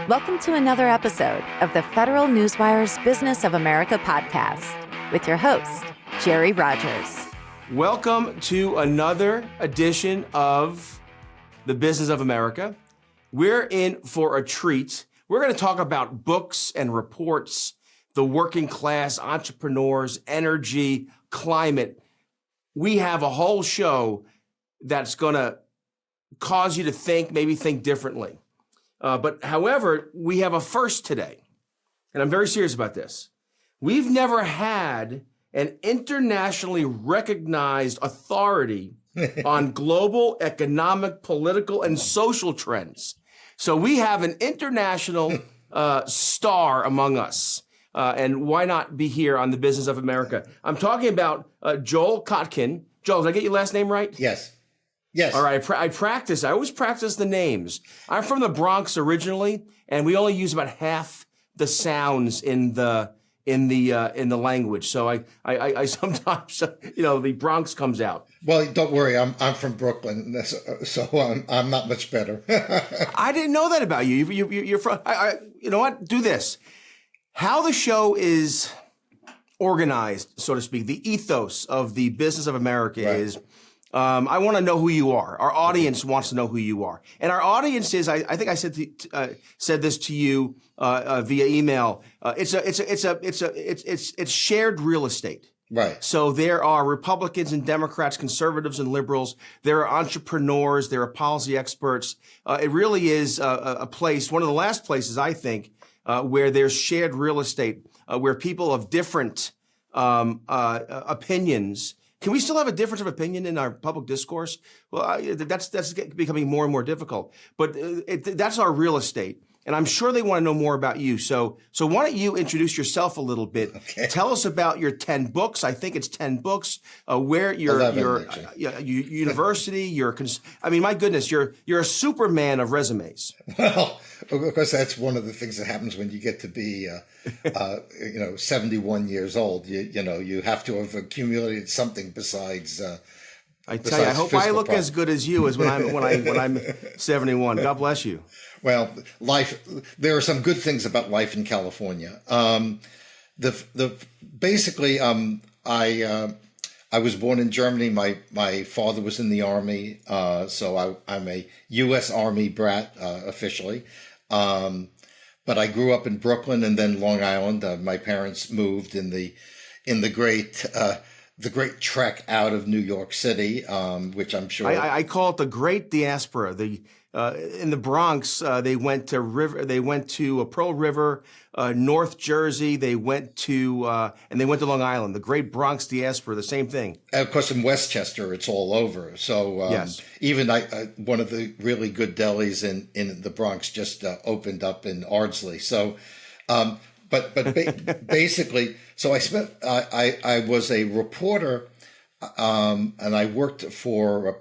Welcome to another episode of the Federal Newswire's Business of America podcast with your host, Jerry Rogers. Welcome to another edition of the Business of America. We're in for a treat. We're going to talk about books and reports, the working class, entrepreneurs, energy, climate. We have a whole show that's going to cause you to think, maybe think differently. But however, we have a first today, and I'm very serious about this. We've never had an internationally recognized authority on global economic, political, and social trends. So we have an international star among us. And why not be here on the Business of America? I'm talking about Joel Kotkin. Joel, did I get your last name right? Yes. Yes. All right. I always practice the names. I'm from the Bronx originally, and we only use about half the sounds in the language. So I sometimes, the Bronx comes out. Well, don't worry. I'm from Brooklyn, so I'm not much better. I didn't know that about you. You're from. You know what? Do this. How the show is organized, so to speak, the ethos of the Business of America is. I want to know who you are. Our audience wants to know who you are, and our audience is. I think I said this to you via email. It's shared real estate. Right. So there are Republicans and Democrats, conservatives and liberals. There are entrepreneurs. There are policy experts. It really is a place, one of the last places I think, where there's shared real estate, where people of different opinions. Can we still have a difference of opinion in our public discourse? Well, that's becoming more and more difficult. But that's our real estate, and I'm sure they want to know more about you. So why don't you introduce yourself a little bit? Okay. Tell us about your 10 books. I think it's 10 books. Where your university, my goodness, you're a Superman of resumes. Well, of course, that's one of the things that happens when you get to be 71 years old. You have to have accumulated something besides. I tell you, I hope I look as good as you as when I'm 71. God bless you. Well, there are some good things about life in California. I was born in Germany. My father was in the Army, so I'm a U.S. Army brat officially. But I grew up in Brooklyn and then Long Island. My parents moved in the great trek out of New York City, which I'm sure I call it the Great Diaspora. In the Bronx, they went to Pearl River, North Jersey. They went to Long Island. The Great Bronx Diaspora, the same thing. Of course, in Westchester, it's all over. So yes. Even one of the really good delis in the Bronx just opened up in Ardsley. So, basically, so I was a reporter. And I worked for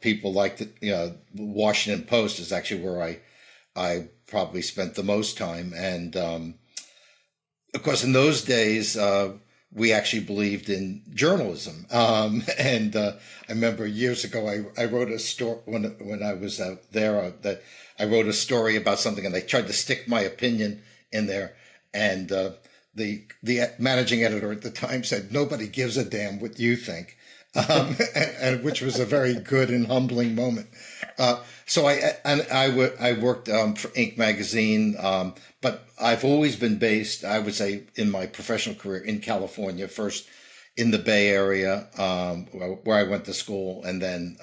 people like the Washington Post is actually where I probably spent the most time. And of course, in those days, we actually believed in journalism. And I remember years ago, I wrote a story when I was out there that I wrote a story about something, and I tried to stick my opinion in there, and the managing editor at the time said, "Nobody gives a damn what you think," and which was a very good and humbling moment. So I worked for Inc. magazine, but I've always been based, I would say, in my professional career in California. First in the Bay Area, where I went to school, and then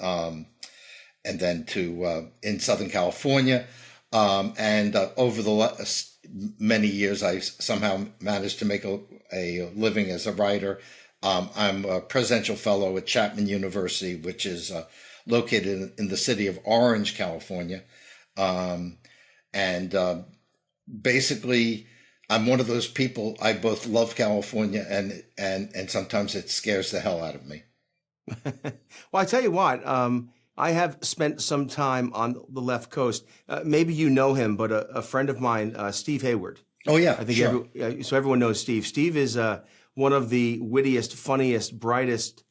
to in Southern California, and over the last many years, I somehow managed to make a living as a writer. I'm a presidential fellow at Chapman University, which is located in the city of Orange, California. Basically, I'm one of those people. I both love California and sometimes it scares the hell out of me. Well, I tell you what, I have spent some time on the left coast. Maybe you know him, but a friend of mine, Steve Hayward. Oh, yeah. I think sure. So everyone knows Steve. Steve is one of the wittiest, funniest, brightest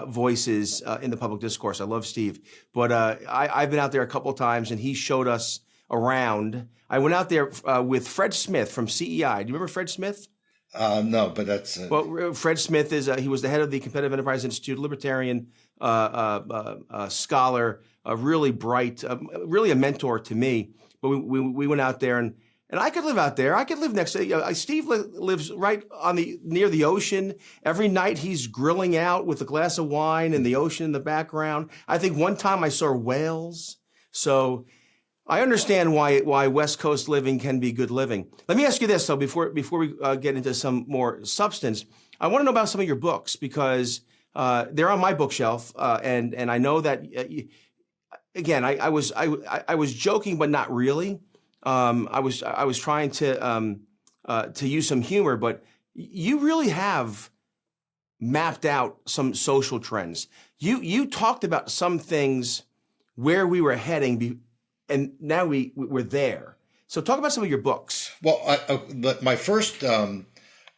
voices in the public discourse. I love Steve. But I've been out there a couple of times, and he showed us around. I went out there with Fred Smith from CEI. Do you remember Fred Smith? No, but that's well. Fred Smith is he was the head of the Competitive Enterprise Institute, libertarian scholar, really bright, really a mentor to me. But we went out there and I could live out there. I could live next to Steve lives right near the ocean. Every night he's grilling out with a glass of wine and the ocean in the background. I think one time I saw whales. So I understand why West Coast living can be good living. Let me ask you this though, before we get into some more substance. I want to know about some of your books because they're on my bookshelf, and I know that again I was joking but not really. I was trying to use some humor, but you really have mapped out some social trends. You talked about some things where we were heading, and now we're there. So talk about some of your books. Well, but my first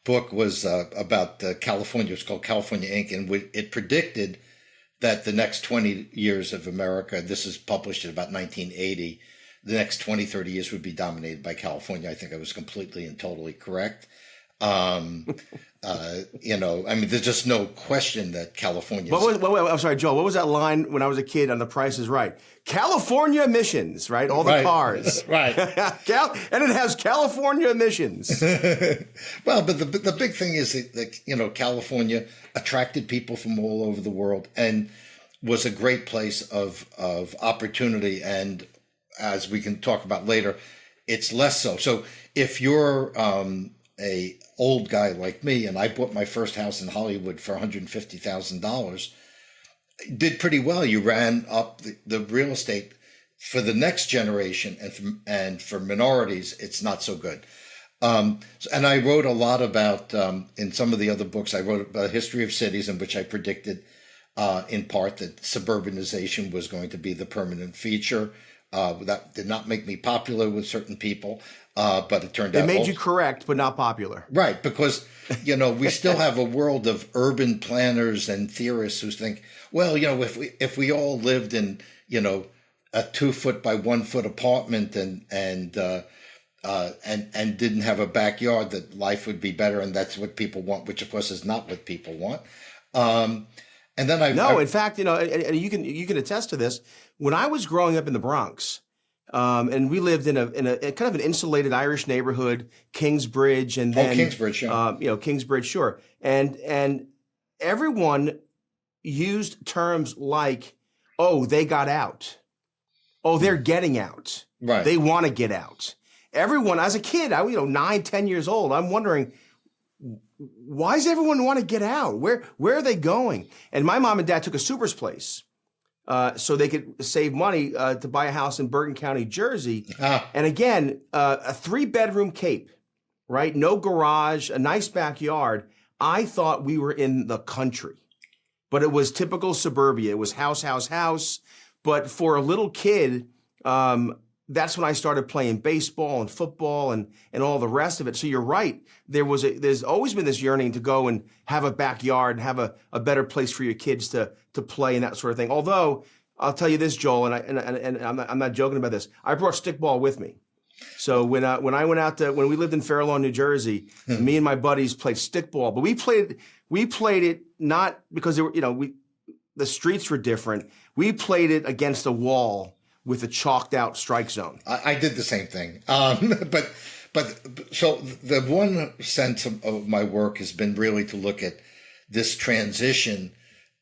book was about California. It's called California Inc., and it predicted that the next 20 years of America, this is published in about 1980, the next 20, 30 years would be dominated by California. I think I was completely and totally correct. There's just no question that California. I'm sorry, Joel. What was that line when I was a kid on The Price is Right? California emissions, right? All the cars, right? And it has California emissions. Well, but the big thing is that California attracted people from all over the world and was a great place of opportunity. And as we can talk about later, it's less so. So if you're a old guy like me, and I bought my first house in Hollywood for $150,000, did pretty well. You ran up the real estate. For the next generation and for minorities, it's not so good. And I wrote a lot about, in some of the other books, I wrote about a history of cities in which I predicted in part that suburbanization was going to be the permanent feature. That did not make me popular with certain people. But it turned out it made you correct, but not popular. Right, because we still have a world of urban planners and theorists who think, well, if we all lived in a 2-foot by 1-foot apartment and didn't have a backyard, that life would be better, and that's what people want, which of course is not what people want. And then in fact, and you can attest to this. When I was growing up in the Bronx. And we lived in a kind of an insulated Irish neighborhood, Kingsbridge, and then Kingsbridge, yeah. Kingsbridge, sure. And everyone used terms like, "Oh, they got out. Oh, they're getting out. Right. They want to get out." Everyone, as a kid, 9, 10 years old, I'm wondering, why does everyone want to get out? Where are they going? And my mom and dad took a super's place. So they could save money to buy a house in Bergen County, Jersey. And again, a 3-bedroom Cape, right? No garage, a nice backyard. I thought we were in the country, but it was typical suburbia. It was house, house, house. But for a little kid, that's when I started playing baseball and football and all the rest of it. So you're right. There's always been this yearning to go and have a backyard and have a better place for your kids to play and that sort of thing. Although I'll tell you this, Joel, and I'm not joking about this. I brought stickball with me. So when I went out when we lived in Fair Lawn, New Jersey, me and my buddies played stickball, but we played it not because they were, the streets were different. We played it against a wall with a chalked out strike zone. I did the same thing. But so the one sense of my work has been really to look at this transition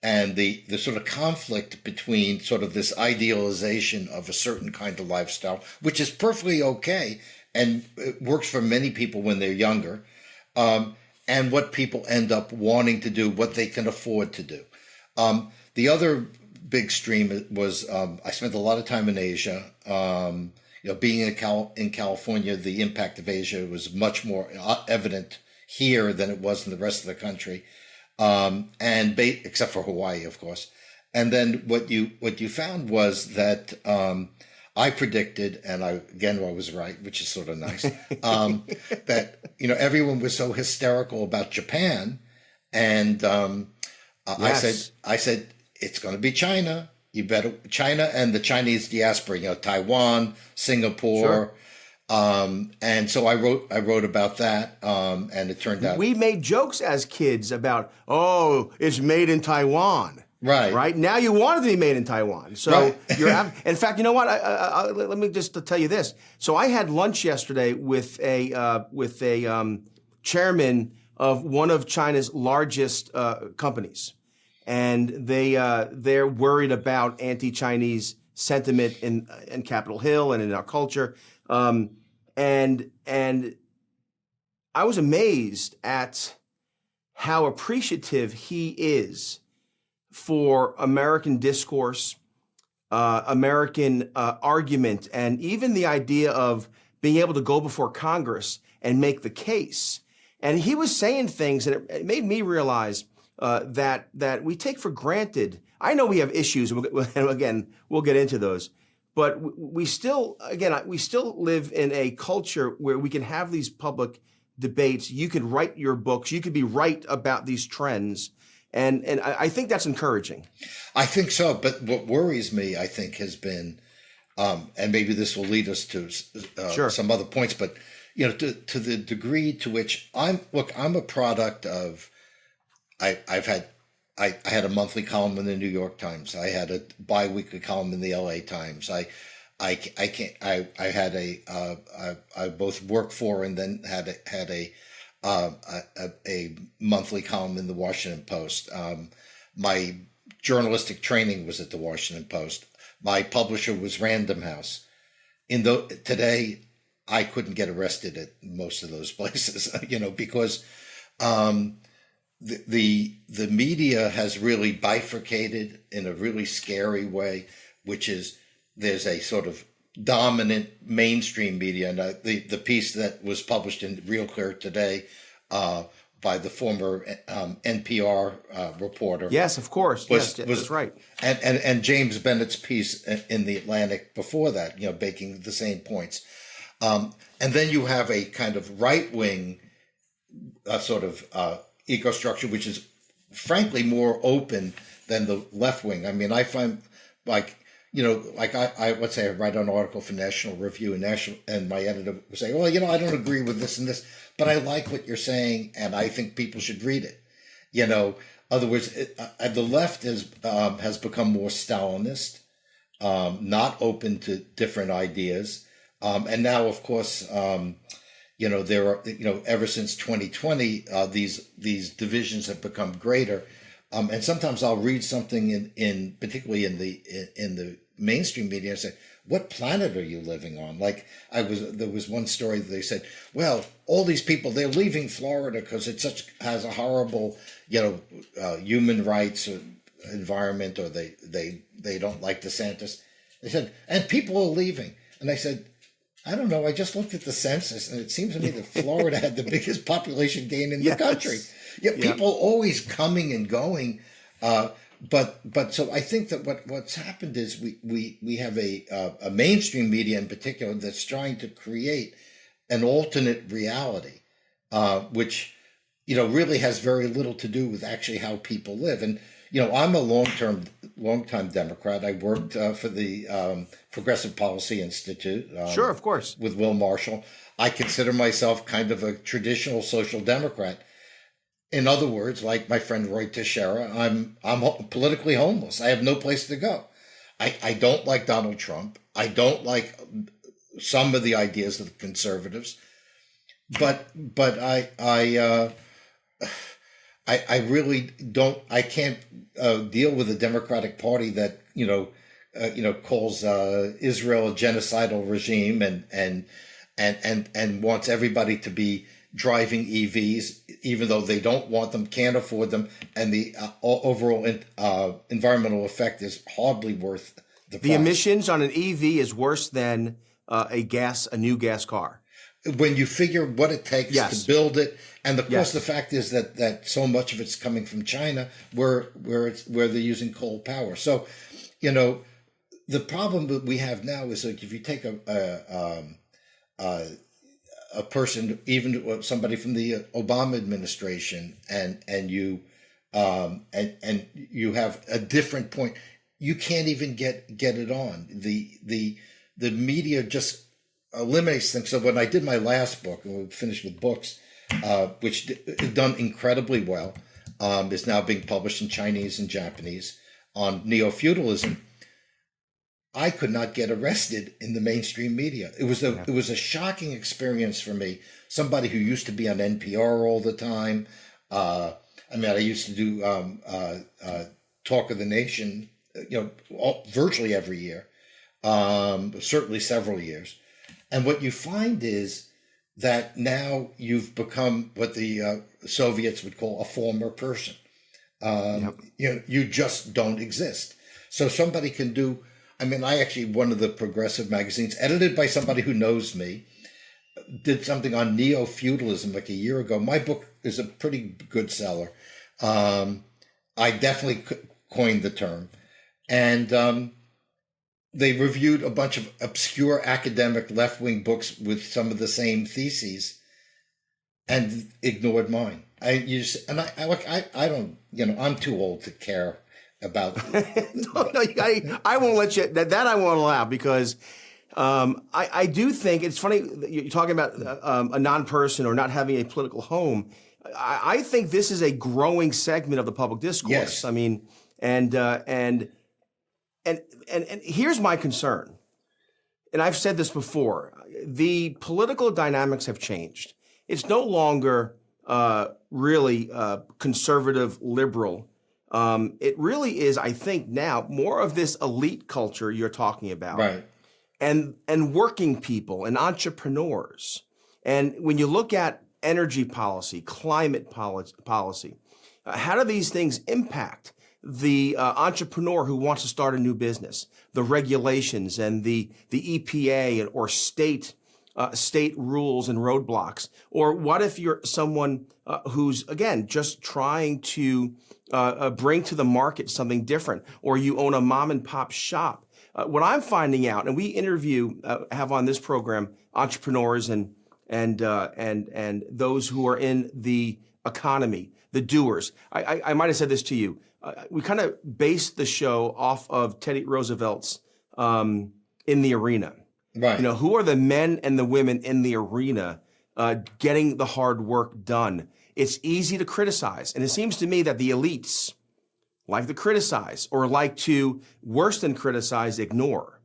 and the sort of conflict between sort of this idealization of a certain kind of lifestyle, which is perfectly okay and it works for many people when they're younger, and what people end up wanting to do, what they can afford to do. The other big stream was I spent a lot of time in Asia. Being in California, the impact of Asia was much more evident here than it was in the rest of the country, except for Hawaii, of course. And then what you found was that I predicted, and I was right, which is sort of nice, that everyone was so hysterical about Japan, and Yes. I said it's going to be China. China and the Chinese diaspora, Taiwan, Singapore. Sure. And so I wrote about that. And it turned out we made jokes as kids about, oh, it's made in Taiwan. Right. Now you want it to be made in Taiwan. So in fact, you know what? Let me just tell you this. So I had lunch yesterday with a chairman of one of China's largest companies, and they're worried about anti-Chinese sentiment in Capitol Hill and in our culture. And I was amazed at how appreciative he is for American discourse, American argument, and even the idea of being able to go before Congress and make the case. And he was saying things, and it made me realize that we take for granted. I know we have issues, and again, we'll get into those. But we still live in a culture where we can have these public debates. You could write your books. You could be right about these trends. And I think that's encouraging. I think so. But what worries me, I think, has been, and maybe this will lead us to some other points, but to the degree to which I'm a product of, I had a monthly column in the New York Times. I had a biweekly column in the LA Times. I both worked for and then had a monthly column in the Washington Post. My journalistic training was at the Washington Post. My publisher was Random House. Today, I couldn't get arrested at most of those places, because the media has really bifurcated in a really scary way, which is there's a sort of dominant mainstream media. And the piece that was published in Real Clear today by the former NPR reporter. Yes, of course. That's right. And James Bennett's piece in The Atlantic before that, making the same points. And then you have a kind of right-wing sort of eco structure, which is frankly more open than the left wing. I mean, I find I let's say I write an article for National Review and my editor would say, well, I don't agree with this and this, but I like what you're saying and I think people should read it. Other words, the left has become more Stalinist, not open to different ideas. And now, of course, there are, ever since 2020, these divisions have become greater. And sometimes I'll read something particularly in the mainstream media and say, what planet are you living on? Like there was one story that they said, well, all these people, they're leaving Florida because it has a horrible, human rights environment, or they don't like DeSantis. They said, and people are leaving. And I said, I don't know. I just looked at the census, and it seems to me that Florida had the biggest population gain in the country. Yeah, people always coming and going, but so I think that what's happened is we have a mainstream media in particular that's trying to create an alternate reality, which really has very little to do with actually how people live. And I'm a long-time Democrat. I worked for the Progressive Policy Institute. Sure, of course. With Will Marshall. I consider myself kind of a traditional social democrat. In other words, like my friend Roy Teixeira, I'm politically homeless. I have no place to go. I don't like Donald Trump. I don't like some of the ideas of the conservatives, but I really don't. I can't deal with a Democratic Party that calls Israel a genocidal regime and wants everybody to be driving EVs, even though they don't want them, can't afford them, and the overall environmental effect is hardly worth the price. The emissions on an EV is worse than a new gas car. When you figure what it takes to build it, and of course the fact is that so much of it's coming from China, where they're using coal power. So, the problem that we have now is like if you take a person, even somebody from the Obama administration, and you have a different point. you can't even get it on. The media just eliminates things. So when I did my last book, and we finished with books, which done incredibly well, is now being published in Chinese and Japanese on neo-feudalism. I could not get arrested in the mainstream media. It was a shocking experience for me. Somebody who used to be on NPR all the time. I used to do Talk of the Nation, virtually every year, certainly several years. And what you find is that now you've become what the Soviets would call a former person. You just don't exist. So somebody can do. I actually, one of the progressive magazines, edited by somebody who knows me, did something on neo-feudalism like a year ago. My book is a pretty good seller. I definitely coined the term. And they reviewed a bunch of obscure academic left-wing books with some of the same theses and ignored mine. I'm too old to care about. I won't let you, that I won't allow, because I do think it's funny that you're talking about a non-person or not having a political home. I think this is a growing segment of the public discourse. Yes. And here's my concern. And I've said this before. The political dynamics have changed. It's no longer really conservative, liberal. It really is, I think, now more of this elite culture you're talking about. Right. And working people and entrepreneurs. And when you look at energy policy, climate policy, how do these things impact the entrepreneur who wants to start a new business, the regulations and the EPA or state rules and roadblocks? Or what if you're someone who's, again, just trying to bring to the market something different, or you own a mom and pop shop? What I'm finding out, and we have on this program entrepreneurs and those who are in the economy, the doers. I might have said this to you. We kind of based the show off of Teddy Roosevelt's In the Arena. Right. Who are the men and the women in the arena getting the hard work done? It's easy to criticize. And it seems to me that the elites like to criticize or like to, worse than criticize, ignore.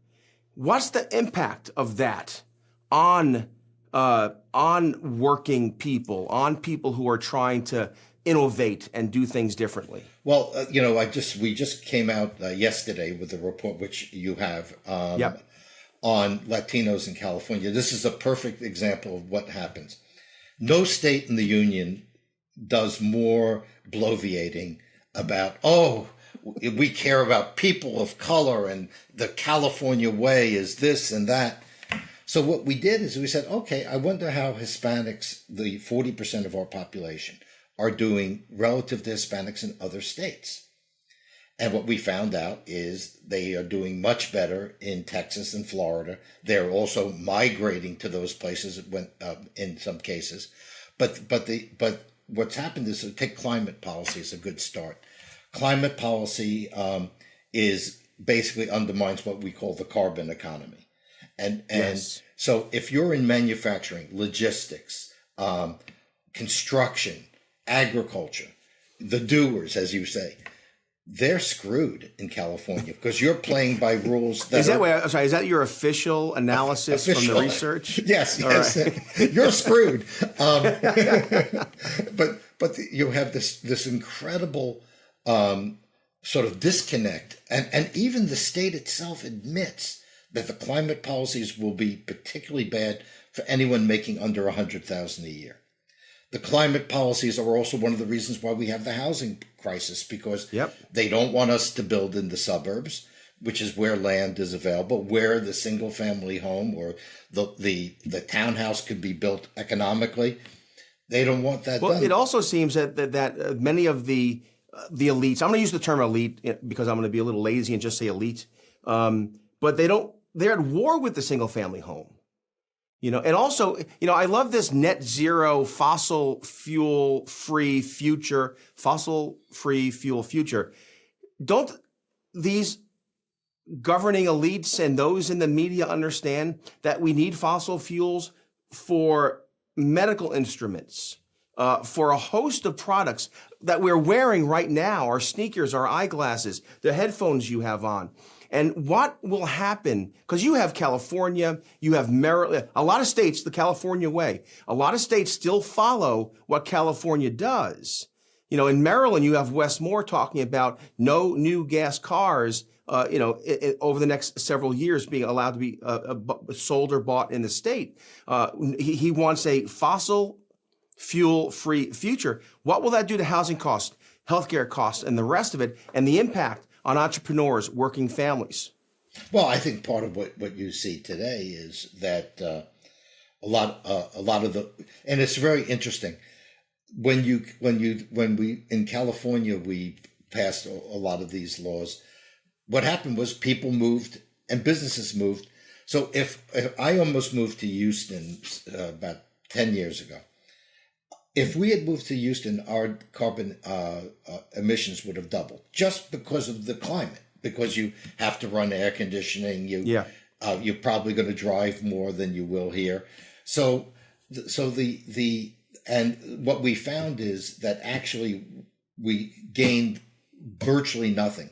What's the impact of that on working people, on people who are trying to innovate and do things differently? Well, we just came out yesterday with a report, which you have, on Latinos in California. This is a perfect example of what happens. No state in the union does more bloviating about, we care about people of color and the California way is this and that. So what we did is we said, okay, I wonder how Hispanics, the 40% of our population, are doing relative to Hispanics in other states. And what we found out is they are doing much better in Texas and Florida. They're also migrating to those places in some cases. But what's happened is, take climate policy as a good start. Climate policy is basically undermines what we call the carbon economy. And yes. So if you're in manufacturing, logistics, construction, agriculture, the doers, as you say, they're screwed in California because you're playing by rules that is that your official analysis from the research? Yes. Right. You're screwed. But you have this incredible sort of disconnect, and even the state itself admits that the climate policies will be particularly bad for anyone making under $100,000 a year. The climate policies are also one of the reasons why we have the housing crisis, because they don't want us to build in the suburbs, which is where land is available, where the single family home or the townhouse could be built economically. They don't want that done. Well, it also seems that many of the elites, I'm going to use the term elite because I'm going to be a little lazy and just say elite, but they're at war with the single family home. And also, I love this net zero fossil fuel fuel future. Don't these governing elites and those in the media understand that we need fossil fuels for medical instruments, for a host of products that we're wearing right now, our sneakers, our eyeglasses, the headphones you have on. And what will happen, because you have California, you have Maryland, a lot of states, the California way, a lot of states still follow what California does. You know, in Maryland, you have Wes Moore talking about no new gas cars, over the next several years being allowed to be sold or bought in the state. He wants a fossil fuel-free future. What will that do to housing costs, healthcare costs, and the rest of it, and the impact on entrepreneurs, working families? Well, I think part of what you see today is that a lot of the, and it's very interesting when we in California we passed a lot of these laws. What happened was people moved and businesses moved. So if I almost moved to Houston about 10 years ago, if we had moved to Houston, our carbon emissions would have doubled just because of the climate, because you have to run air conditioning. You're probably going to drive more than you will here. So and what we found is that actually we gained virtually nothing,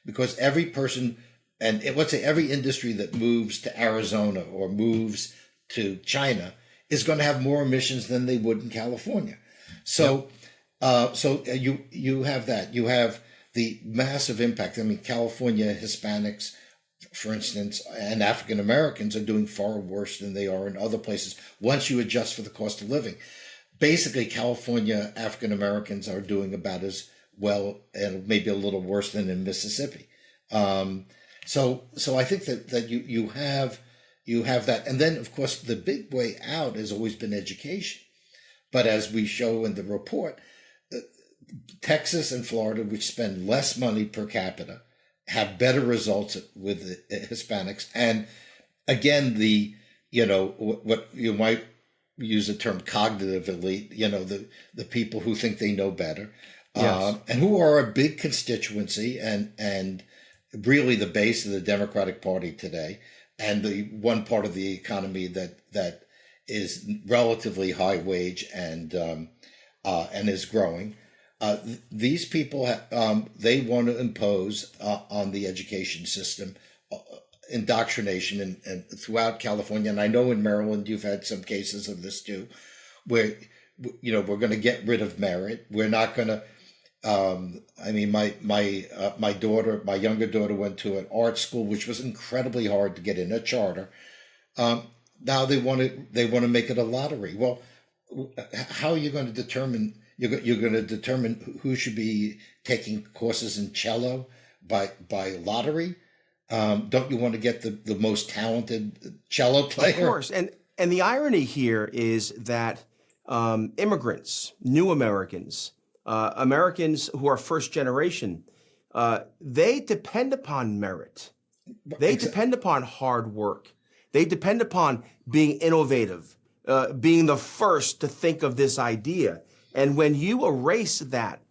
because every person, and let's say every industry that moves to Arizona or moves to China is going to have more emissions than they would in California. So, you have that. You have the massive impact. I mean, California Hispanics, for instance, and African Americans are doing far worse than they are in other places once you adjust for the cost of living. Basically, California African Americans are doing about as well and maybe a little worse than in Mississippi. So I think that you have that. And then, of course, the big way out has always been education. But as we show in the report, Texas and Florida, which spend less money per capita, have better results with the Hispanics. And again, what you might use the term cognitive elite, the people who think they know better, yes. And who are a big constituency and really the base of the Democratic Party today, and the one part of the economy that is relatively high wage and is growing. These people, they want to impose on the education system indoctrination and throughout California. And I know in Maryland you've had some cases of this too, where we're going to get rid of merit. We're not going to. My daughter, my younger daughter, went to an art school, which was incredibly hard to get in, a charter. Now they want to make it a lottery. Well, how are you going to determine? You're going to determine who should be taking courses in cello by lottery. Don't you want to get the most talented cello player? Of course, and the irony here is that immigrants, new Americans, Americans who are first generation, they depend upon merit. They depend upon hard work. They depend upon being innovative, being the first to think of this idea. And when you erase that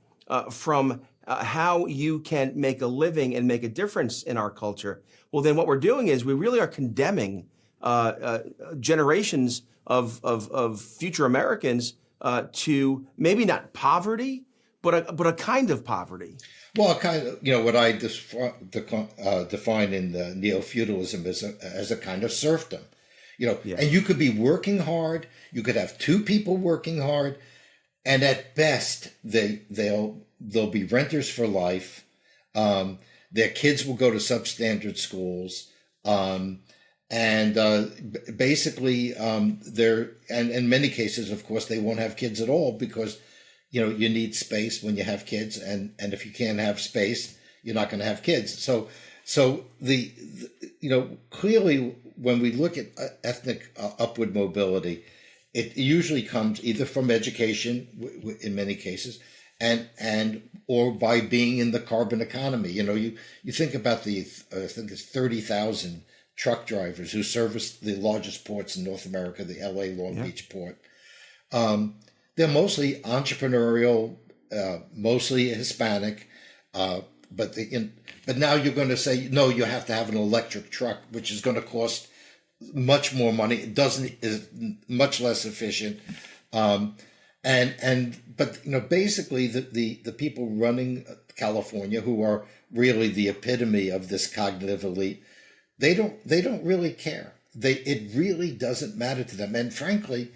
from how you can make a living and make a difference in our culture, well, then what we're doing is we really are condemning generations of future Americans to maybe not poverty, but a kind of poverty. Well, kind of, what I define in the neo-feudalism as a kind of serfdom, yeah. And you could be working hard. You could have two people working hard, and at best they'll be renters for life. Their kids will go to substandard schools, and basically they're, and in many cases, of course, they won't have kids at all because you need space when you have kids, and if you can't have space, you're not going to have kids. So the clearly when we look at ethnic upward mobility, it usually comes either from education in many cases, and or by being in the carbon economy. You think about I think it's 30,000 truck drivers who service the largest ports in North America, the LA Long Beach port. They're mostly entrepreneurial, mostly Hispanic, but now you're going to say no, you have to have an electric truck, which is going to cost much more money. It is much less efficient. But basically the people running California, who are really the epitome of this cognitive elite, they don't really care. It really doesn't matter to them. And frankly,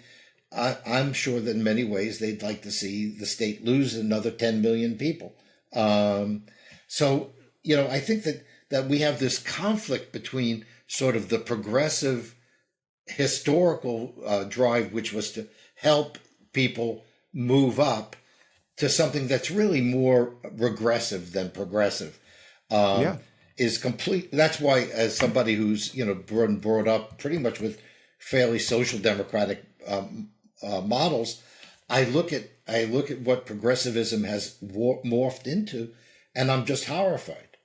I'm sure that in many ways they'd like to see the state lose another 10 million people. So I think that we have this conflict between sort of the progressive historical drive, which was to help people move up, to something that's really more regressive than progressive. Is complete. That's why, as somebody who's been brought up pretty much with fairly social democratic models, I look at what progressivism has morphed into, and I'm just horrified.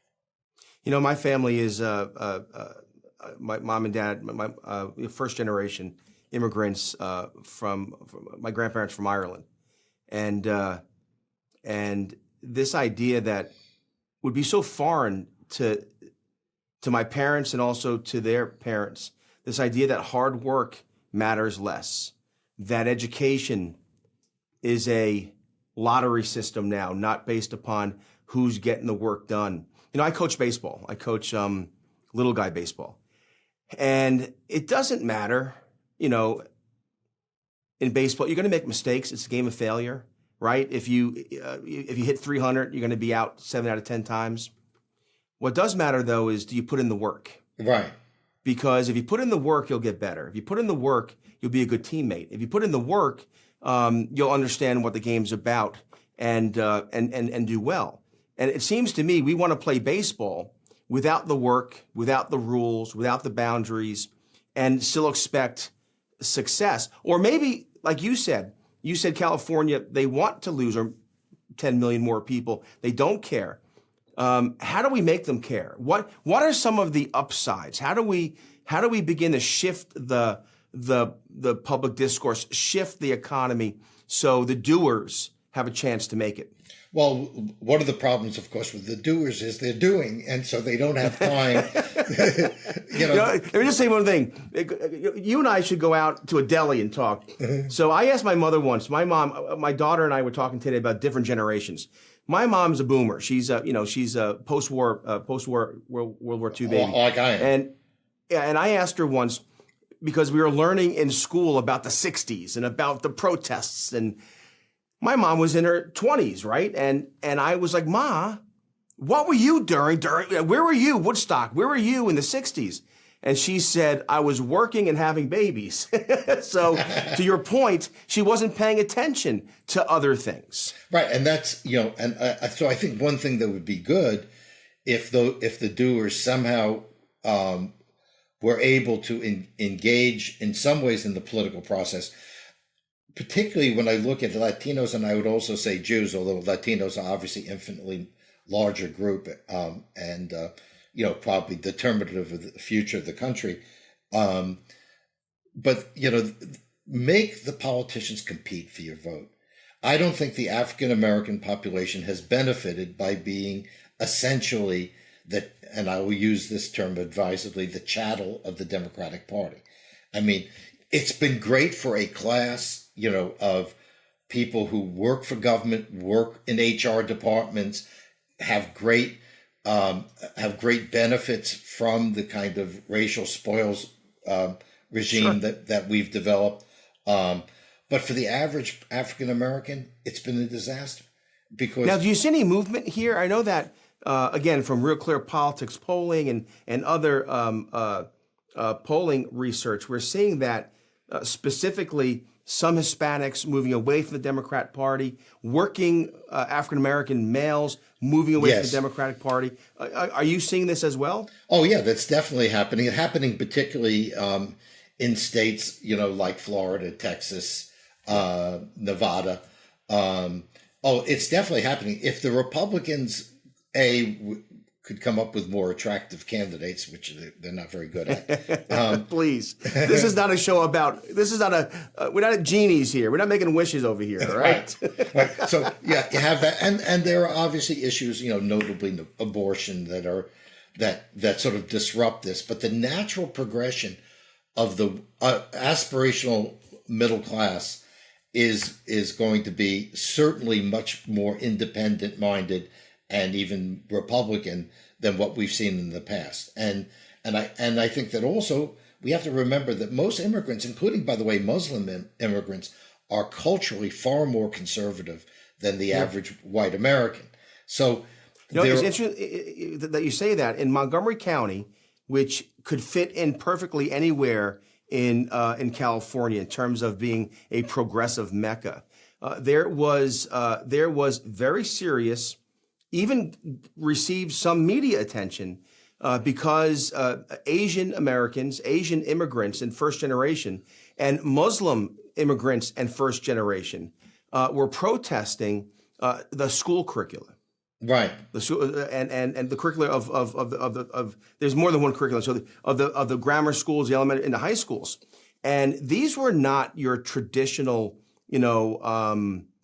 My family is my mom and dad, my first generation immigrants from my grandparents from Ireland, and this idea that would be so foreign to my parents and also to their parents, this idea that hard work matters less, that education is a lottery system now, not based upon who's getting the work done. I coach baseball. I coach little guy baseball. And it doesn't matter, in baseball, you're going to make mistakes. It's a game of failure, right? If you hit 300, you're going to be out 7 out of 10 times. What does matter, though, is do you put in the work? Right. Because if you put in the work, you'll get better. If you put in the work, you'll be a good teammate. If you put in the work, you'll understand what the game's about and do well. And it seems to me we want to play baseball without the work, without the rules, without the boundaries, and still expect success. Or maybe, like you said California, they want to lose 10 million more people. They don't care. How do we make them care? What are some of the upsides? How do we begin to shift the public discourse, shift the economy so the doers have a chance to make it? Well, one of the problems, of course, with the doers is they're doing, and so they don't have time. Let me just say one thing. You and I should go out to a deli and talk. So I asked my mother once. My daughter and I were talking today about different generations. My mom's a boomer. She's she's a post-war World War II baby. Like I am. And I asked her once, because we were learning in school about the 60s and about the protests, and my mom was in her 20s, right? And I was like, Ma, what were you during where were you, Woodstock? Where were you in the 60s? And she said, I was working and having babies. So to your point, she wasn't paying attention to other things. Right. And that's, so I think one thing that would be good if the doers somehow were able to engage in some ways in the political process, particularly when I look at Latinos, and I would also say Jews, although Latinos are obviously infinitely larger group and probably determinative of the future of the country. But make the politicians compete for your vote. I don't think the African American population has benefited by being essentially and I will use this term advisedly, the chattel of the Democratic Party. I mean, it's been great for a class, of people who work for government, work in HR departments, have great benefits from the kind of racial spoils regime that we've developed. But for the average African American, it's been a disaster. Because now, do you see any movement here? I know that again from Real Clear Politics polling and other polling research, we're seeing that specifically some Hispanics moving away from the Democrat Party, working African American males moving away from the Democratic Party. Are you seeing this as well? Oh yeah, that's definitely happening. It's happening particularly in states, like Florida, Texas, Nevada. It's definitely happening. If the Republicans could come up with more attractive candidates, which they're not very good at. Please, this is not a show about. This is not we're not genies here. We're not making wishes over here, all right? Right. So yeah, you have that, and there are obviously issues, notably abortion, that sort of disrupt this. But the natural progression of the aspirational middle class is going to be certainly much more independent minded and even Republican than what we've seen in the past. And I think that also we have to remember that most immigrants, including, by the way, Muslim immigrants, are culturally far more conservative than the average white American. So it's interesting that you say that. In Montgomery County, which could fit in perfectly anywhere in California in terms of being a progressive mecca, there was very serious, even received some media attention because Asian Americans, Asian immigrants in first generation, and Muslim immigrants and first generation were protesting the school curricula. Right. The school and the curricula of there's more than one curriculum. So of the grammar schools, the elementary and the high schools, and these were not your traditional,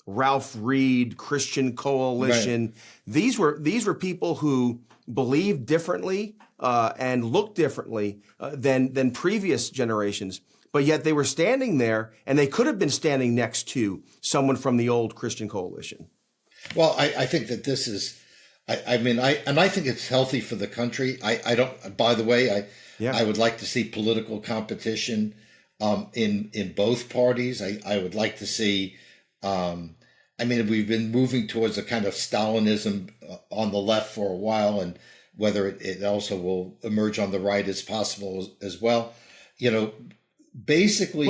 Ralph Reed Christian Coalition. Right. These were people who believed differently and looked differently than previous generations. But yet they were standing there, and they could have been standing next to someone from the old Christian Coalition. Well, I think that this is, I think it's healthy for the country. I don't. By the way, I would like to see political competition in both parties. I would like to see. We've been moving towards a kind of Stalinism on the left for a while, and whether it also will emerge on the right is possible as well. Basically,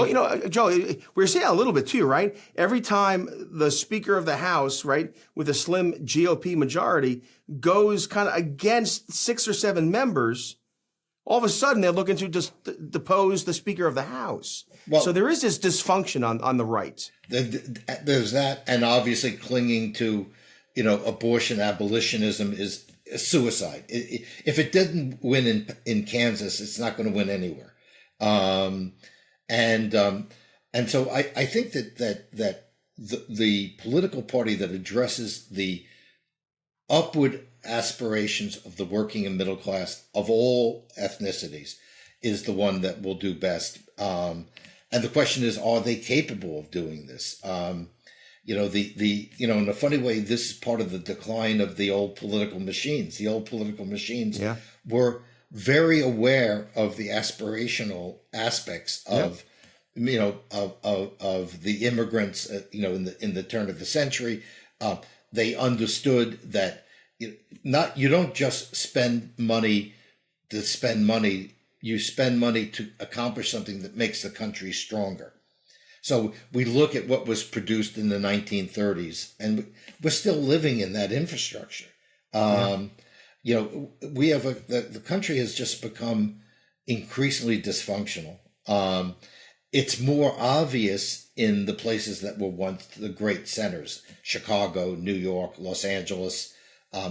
Joe, we're seeing a little bit too, right? Every time the Speaker of the House, right, with a slim GOP majority, goes kind of against 6 or 7 members, all of a sudden they're looking to just depose the Speaker of the House. Well, so there is this dysfunction on the right. There's that, and obviously clinging to, abortion, abolitionism is suicide. If it didn't win in Kansas, it's not going to win anywhere. And so I think that the political party that addresses the upward aspirations of the working and middle class of all ethnicities is the one that will do best. And the question is, are they capable of doing this? In a funny way, this is part of the decline of the old political machines. The old political machines were very aware of the aspirational aspects of, of the immigrants, in the turn of the century. They understood that you don't just spend money to spend money. You spend money to accomplish something that makes the country stronger. So we look at what was produced in the 1930s, and we're still living in that infrastructure. We have the country has just become increasingly dysfunctional. It's more obvious in the places that were once the great centers: Chicago, New York, Los Angeles,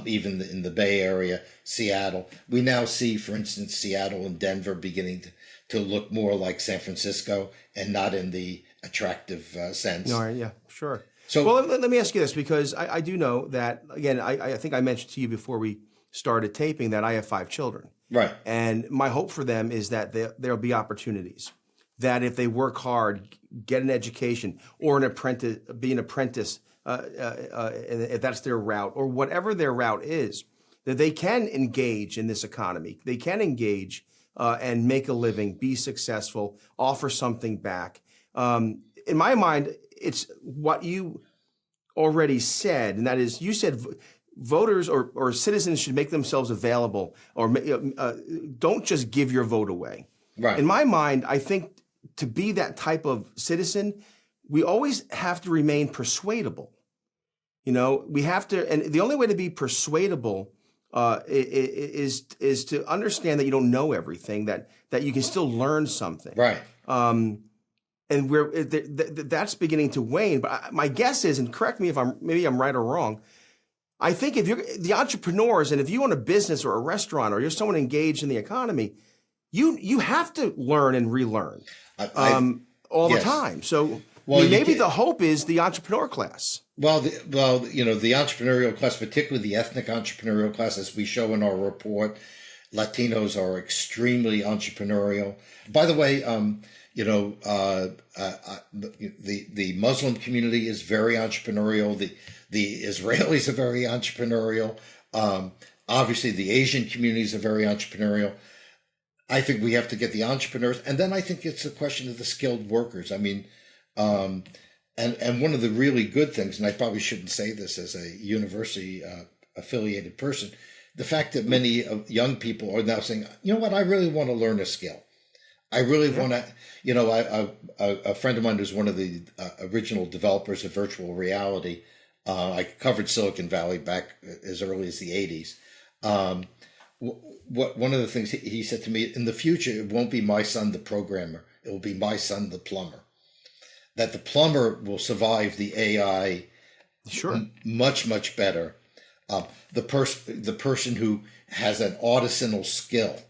even in the Bay Area, Seattle. We now see, for instance, Seattle and Denver beginning to look more like San Francisco, and not in the attractive sense. No, yeah, sure. So, well, let me ask you this, because I do know that, again, I think I mentioned to you before we started taping that I have 5 children. Right. And my hope for them is that there'll be opportunities, that if they work hard, get an education, or be an apprentice, if that's their route, or whatever their route is, that they can engage in this economy. They can engage and make a living, be successful, offer something back. In my mind, it's what you already said, and that is, you said voters or citizens should make themselves available, or don't just give your vote away. Right. In my mind, I think to be that type of citizen, we always have to remain persuadable. We have to, and the only way to be persuadable is to understand that you don't know everything, that you can still learn something. Right. And that's beginning to wane. But my guess is, and correct me if I'm right or wrong, I think if you're the entrepreneurs and if you own a business or a restaurant or you're someone engaged in the economy, you have to learn and relearn all the time. So maybe the hope is the entrepreneur class. The entrepreneurial class, particularly the ethnic entrepreneurial class, as we show in our report, Latinos are extremely entrepreneurial. By the way, the Muslim community is very entrepreneurial. The Israelis are very entrepreneurial. Obviously, the Asian communities are very entrepreneurial. I think we have to get the entrepreneurs, and then I think it's a question of the skilled workers. I mean, and one of the really good things, and I probably shouldn't say this as a university affiliated person, the fact that many young people are now saying, you know what, I really want to learn a skill. I really want to, a friend of mine who's one of the original developers of virtual reality. I covered Silicon Valley back as early as the 80s. One of the things he said to me, in the future, it won't be my son, the programmer. It will be my son, the plumber. That the plumber will survive the AI much, much better. The person who has an artisanal skill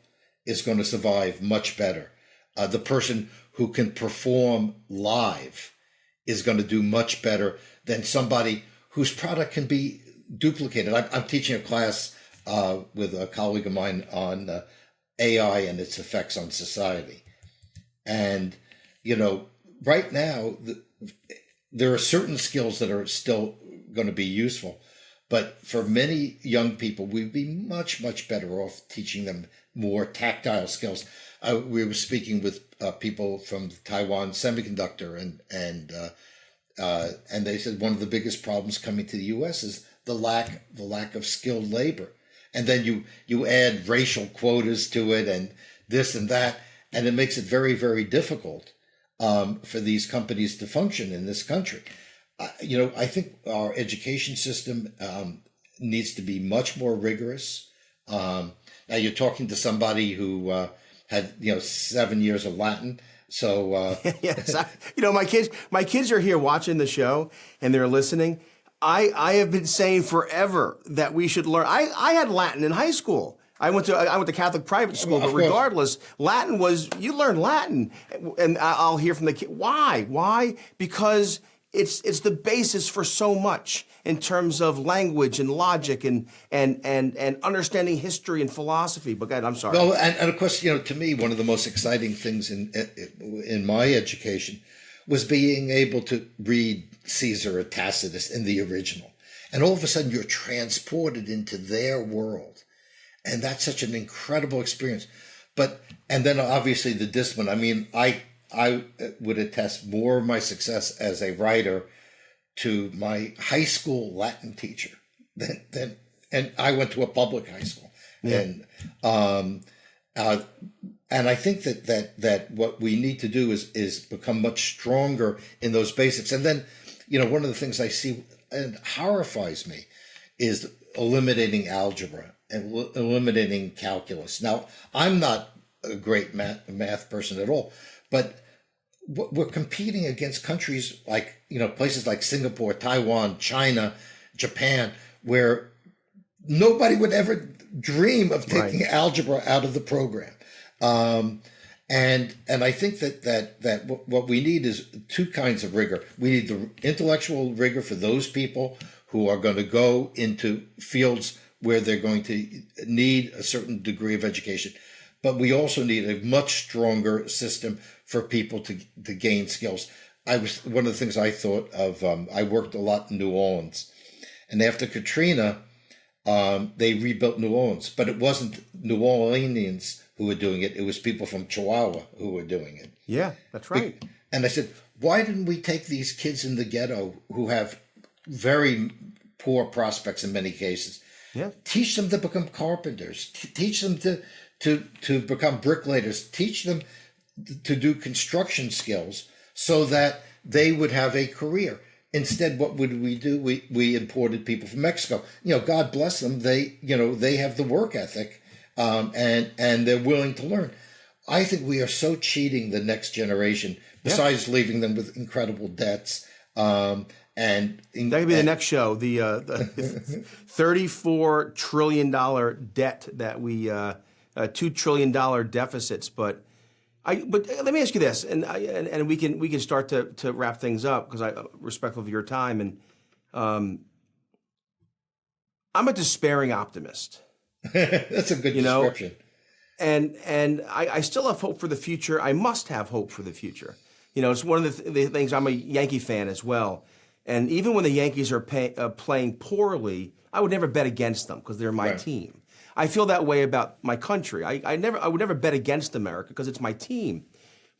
is going to survive much better. The person who can perform live is going to do much better than somebody whose product can be duplicated. I'm teaching a class with a colleague of mine on AI and its effects on society. And, right now, there are certain skills that are still going to be useful. But for many young people, we'd be much, much better off teaching them more tactile skills. We were speaking with people from Taiwan Semiconductor, and they said one of the biggest problems coming to the U.S. is the lack of skilled labor. And then you add racial quotas to it and this and that, and it makes it very, very difficult for these companies to function in this country. I think our education system needs to be much more rigorous. Now you're talking to somebody who had 7 years of Latin, so yes, my kids are here watching the show and they're listening. I have been saying forever that we should learn. I had Latin in high school. I went to Catholic private school, but regardless, Latin you learn Latin, and I'll hear from the kid. Why? Because it's the basis for so much in terms of language and logic and understanding history and philosophy. But God, I'm sorry. Well, and of course, to me, one of the most exciting things in my education was being able to read Caesar or Tacitus in the original. And all of a sudden you're transported into their world. And that's such an incredible experience. And then obviously the discipline. I mean, I would attest more of my success as a writer to my high school Latin teacher and I went to a public high school. Yeah. And I think that what we need to do is become much stronger in those basics. And then, one of the things I see and horrifies me is eliminating algebra and eliminating calculus. Now, I'm not a great math person at all, but we're competing against countries like, places like Singapore, Taiwan, China, Japan, where nobody would ever dream of taking algebra out of the program. And I think that what we need is two kinds of rigor. We need the intellectual rigor for those people who are going to go into fields where they're going to need a certain degree of education. But we also need a much stronger system for people to gain skills. One of the things I thought of, I worked a lot in New Orleans. And after Katrina, they rebuilt New Orleans. But it wasn't New Orleanians who were doing it. It was people from Chihuahua who were doing it. Yeah, that's right. And I said, why didn't we take these kids in the ghetto who have very poor prospects in many cases? Yeah. Teach them to become carpenters. Teach them to become bricklayers. Teach them to do construction skills so that they would have a career. Instead, what would we do? We imported people from Mexico. God bless them. They have the work ethic. And they're willing to learn. I think we are so cheating the next generation, besides leaving them with incredible debts, and And that could be the next show. The $34 trillion debt that we $2 trillion deficits. But let me ask you this, and we can start to wrap things up because I'm respectful of your time. And I'm a despairing optimist. That's a good description. And I still have hope for the future. I must have hope for the future. It's one of the things. I'm a Yankee fan as well. And even when the Yankees are playing poorly, I would never bet against them because they're my team. I feel that way about my country. I would never bet against America because it's my team.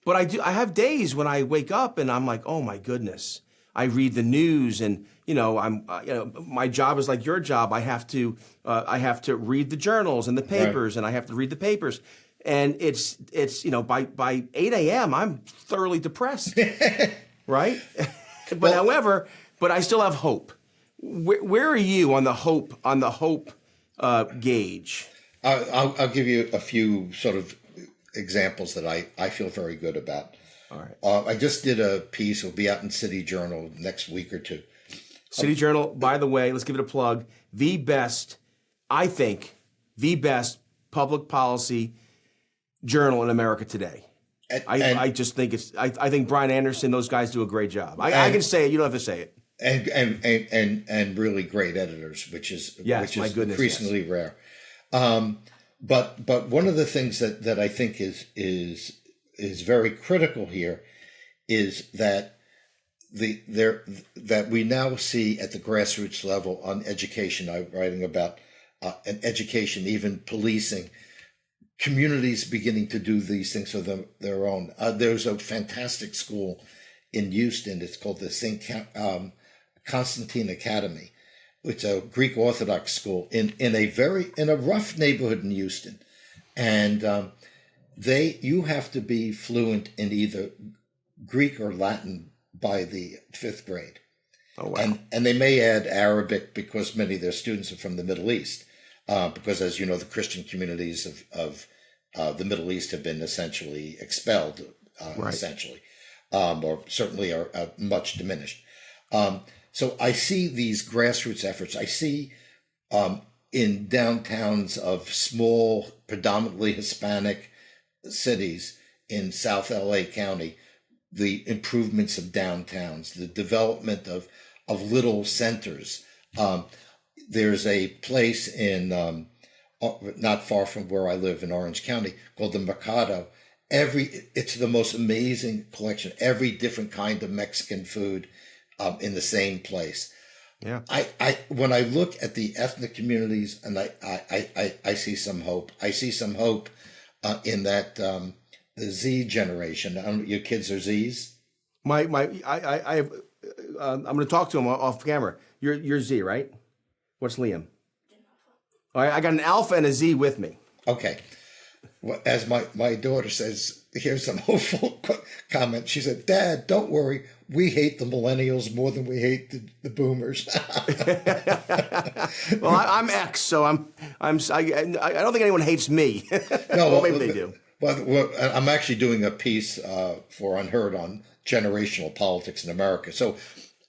But I have days when I wake up and I'm like, oh my goodness. I read the news and my job is like your job. I have to read the journals and the papers and I have to read the papers. And it's by 8 a.m. I'm thoroughly depressed, right? But but I still have hope. Where are you on the hope gauge? I'll give you a few sort of examples that I feel very good about. All right. I just did a piece. It'll be out in City Journal next week or two. City Journal, by the way, let's give it a plug. I think the best public policy journal in America today. I just think I think Brian Anderson, those guys do a great job. I can say it. You don't have to say it. And really great editors, which is increasingly rare. But one of the things that I think is very critical here is that that we now see at the grassroots level on education. I'm writing about an education, even policing. Communities beginning to do these things of their own. There's a fantastic school in Houston. It's called the St. Constantine Academy. It's a Greek Orthodox school in a rough neighborhood in Houston, and you have to be fluent in either Greek or Latin by the 5th grade. Oh wow! And they may add Arabic because many of their students are from the Middle East. Because, as you know, the Christian communities of the Middle East have been essentially expelled, or certainly are much diminished. So I see these grassroots efforts. I see in downtowns of small, predominantly Hispanic cities in South LA County, the improvements of downtowns, the development of little centers. There's a place in not far from where I live in Orange County called the Mercado. It's the most amazing collection. Every different kind of Mexican food in the same place. Yeah. When I look at the ethnic communities, and I see some hope. I see some hope in that the Z generation. Your kids are Zs. I'm going to talk to him off camera. You're Z, right? What's Liam? All right, I got an Alpha and a Z with me. Okay. Well, as my daughter says, here's some hopeful comment. She said, "Dad, don't worry. We hate the millennials more than we hate the boomers." Well, I'm X, so I don't think anyone hates me. No, well, maybe they do. Well, I'm actually doing a piece for Unheard on generational politics in America. So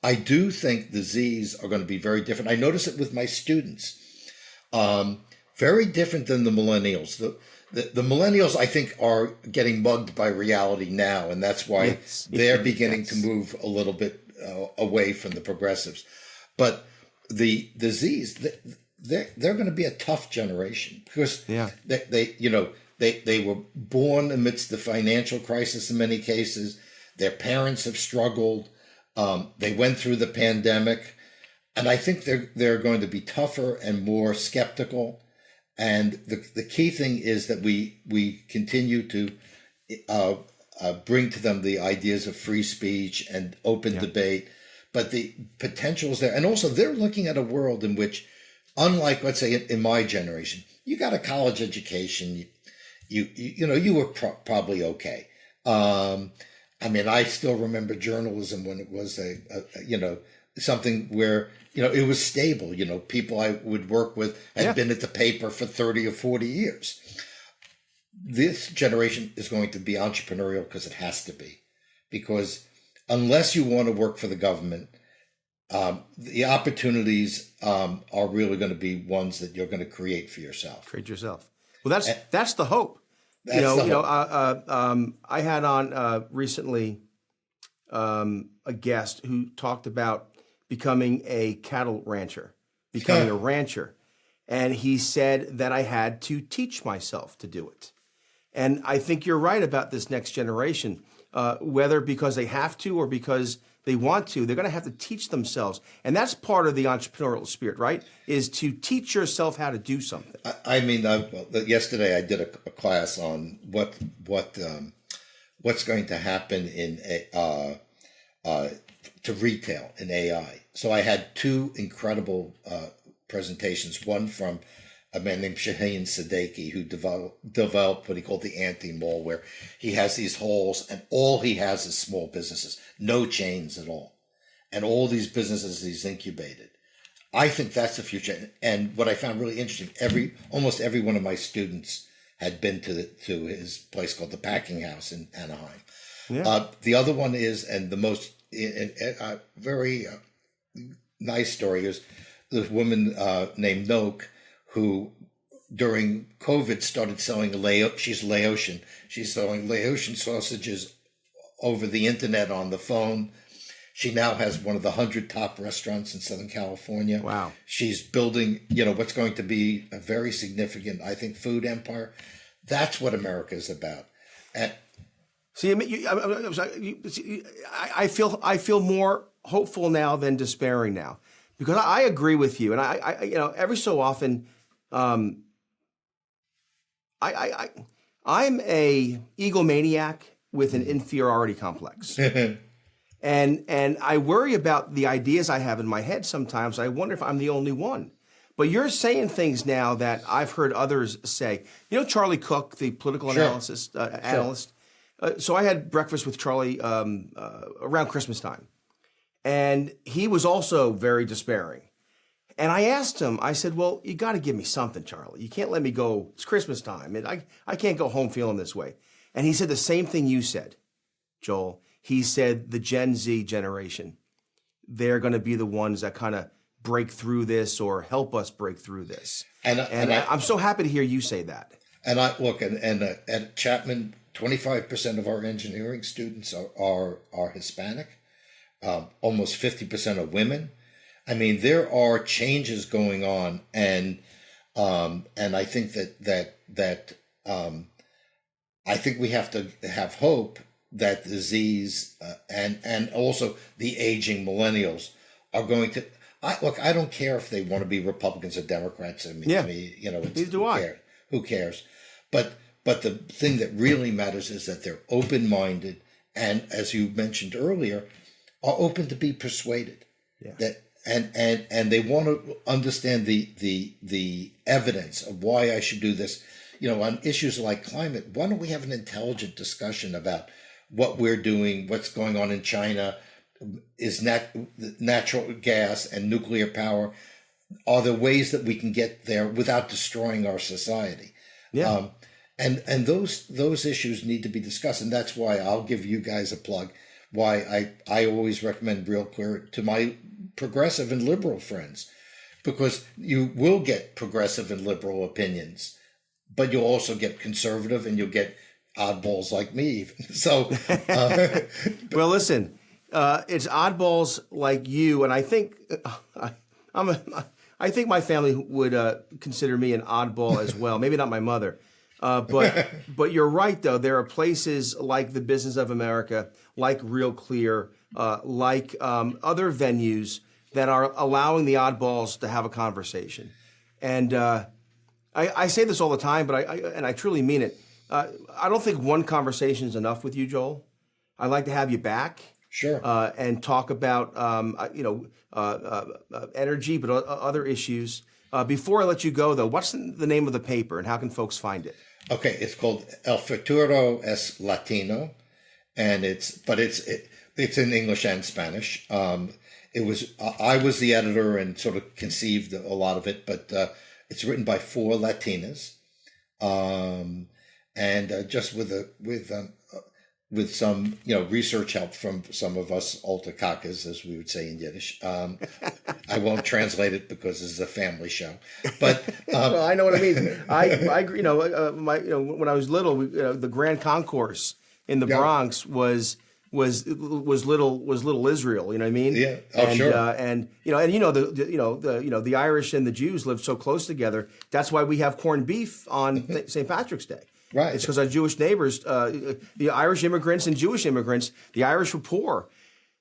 I do think the Zs are going to be very different. I notice it with my students. Very different than the millennials. The millennials, I think, are getting mugged by reality now, and that's why they're beginning to move a little bit away from the progressives. But the Zs, they're going to be a tough generation because they were born amidst the financial crisis in many cases. Their parents have struggled. They went through the pandemic, and I think they're going to be tougher and more skeptical. And the key thing is that we continue to bring to them the ideas of free speech and open debate, but the potential is there. And also they're looking at a world in which, unlike, let's say, in my generation, you got a college education, you were probably okay. I mean, I still remember journalism when it was something where, it was stable. People I would work with had been at the paper for 30 or 40 years. This generation is going to be entrepreneurial because it has to be. Because unless you want to work for the government, the opportunities are really going to be ones that you're going to create for yourself. Create yourself. Well, that's the hope. I had on recently a guest who talked about becoming a cattle rancher, becoming a rancher. And he said that I had to teach myself to do it. And I think you're right about this next generation, whether because they have to or because they want to, they're going to have to teach themselves. And that's part of the entrepreneurial spirit, right? Is to teach yourself how to do something. Yesterday I did a class on what's going to happen in to retail in AI. So I had two incredible presentations. One from a man named Shaheen Sadeki, who developed what he called the anti-mall, where he has these halls and all he has is small businesses, no chains at all. And all these businesses he's incubated. I think that's the future. And what I found really interesting, almost every one of my students had been to his place called the Packing House in Anaheim. Yeah. The other one is, and the most very nice story is this woman named Noak, who during COVID started selling she's Laotian. She's selling Laotian sausages over the internet on the phone. She now has one of the 100 top restaurants in Southern California. Wow. She's building, what's going to be a very significant, I think, food empire. That's what America is about. And I feel more hopeful now than despairing now, because I agree with you. And I every so often, I'm a egomaniac with an inferiority complex. And I worry about the ideas I have in my head sometimes. I wonder if I'm the only one. But you're saying things now that I've heard others say. Charlie Cook, the political analyst. So I had breakfast with Charlie around Christmas time. And he was also very despairing. And I asked him, I said, well, you got to give me something, Charlie. You can't let me go. It's Christmas time. And I can't go home feeling this way. And he said the same thing you said, Joel. He said the Gen Z generation, they're going to be the ones that kind of break through this or help us break through this. And I'm so happy to hear you say that. And at Chapman, 25% of our engineering students are Hispanic. Almost 50% are women. I mean, there are changes going on, and I think that I think we have to have hope that the Z's and also the aging millennials are going to. I don't care if they want to be Republicans or Democrats. To me, neither do I. Who cares? But the thing that really matters is that they're open-minded, and as you mentioned earlier, are open to be persuaded. Yeah. That and they want to understand the evidence of why I should do this. On issues like climate, why don't we have an intelligent discussion about what we're doing, what's going on in China? Is natural gas and nuclear power, are there ways that we can get there without destroying our society? Yeah. And those issues need to be discussed. And that's why I'll give you guys a plug, why I always recommend Real Clear to my progressive and liberal friends, because you will get progressive and liberal opinions, but you'll also get conservative and you'll get oddballs like me even. So, well, listen, it's oddballs like you, and I think I think my family would consider me an oddball as well. Maybe not my mother, but you're right though. There are places like the Business of America, like Real Clear, like other venues that are allowing the oddballs to have a conversation. And I say this all the time, but I truly mean it. I don't think one conversation is enough with you, Joel. I'd like to have you back. Sure. And talk about, energy, but other issues. Before I let you go, though, what's the name of the paper and how can folks find it? Okay, it's called El Futuro es Latino, and it's in English and Spanish. I was the editor and sort of conceived a lot of it, but it's written by 4 Latinas, and just with with some, research help from some of us alta kakas, as we would say in Yiddish. I won't translate it because this is a family show, but well, I know what I mean. I agree. When I was little, the Grand Concourse in the Bronx was little Israel. You know what I mean? Yeah. Oh, sure. The Irish and the Jews lived so close together. That's why we have corned beef on St. Patrick's Day. Right. It's because our Jewish neighbors, the Irish immigrants and Jewish immigrants, the Irish were poor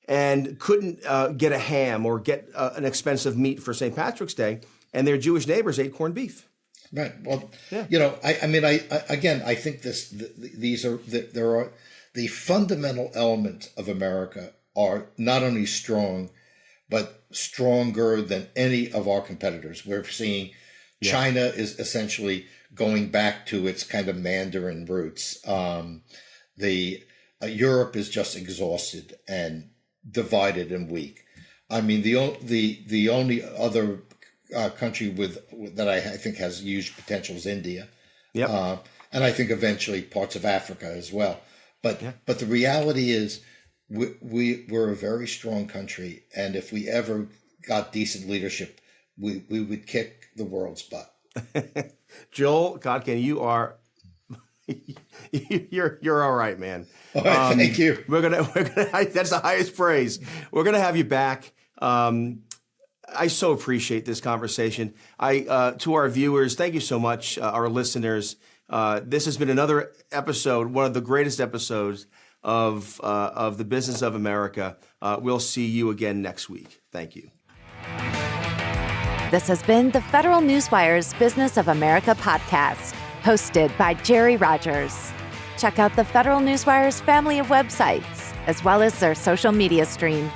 and couldn't get a ham or get an expensive meat for St. Patrick's Day, and their Jewish neighbors ate corned beef. Right. Well, I think there are the fundamental elements of America are not only strong, but stronger than any of our competitors. We're seeing China is essentially going back to its kind of Mandarin roots. Europe is just exhausted and divided and weak. I mean, the only other country that I think has huge potential is India. Yep. And I think eventually parts of Africa as well. But the reality is we're a very strong country, and if we ever got decent leadership, we would kick the world's butt. Joel Kotkin, you're all right, man. All right, thank you. We're gonna that's the highest praise. We're gonna have you back. I so appreciate this conversation. To our viewers, thank you so much. Our listeners, this has been another episode, one of the greatest episodes of the Business of America. We'll see you again next week. Thank you. This has been the Federal Newswire's Business of America podcast, hosted by Jerry Rogers. Check out the Federal Newswire's family of websites, as well as their social media stream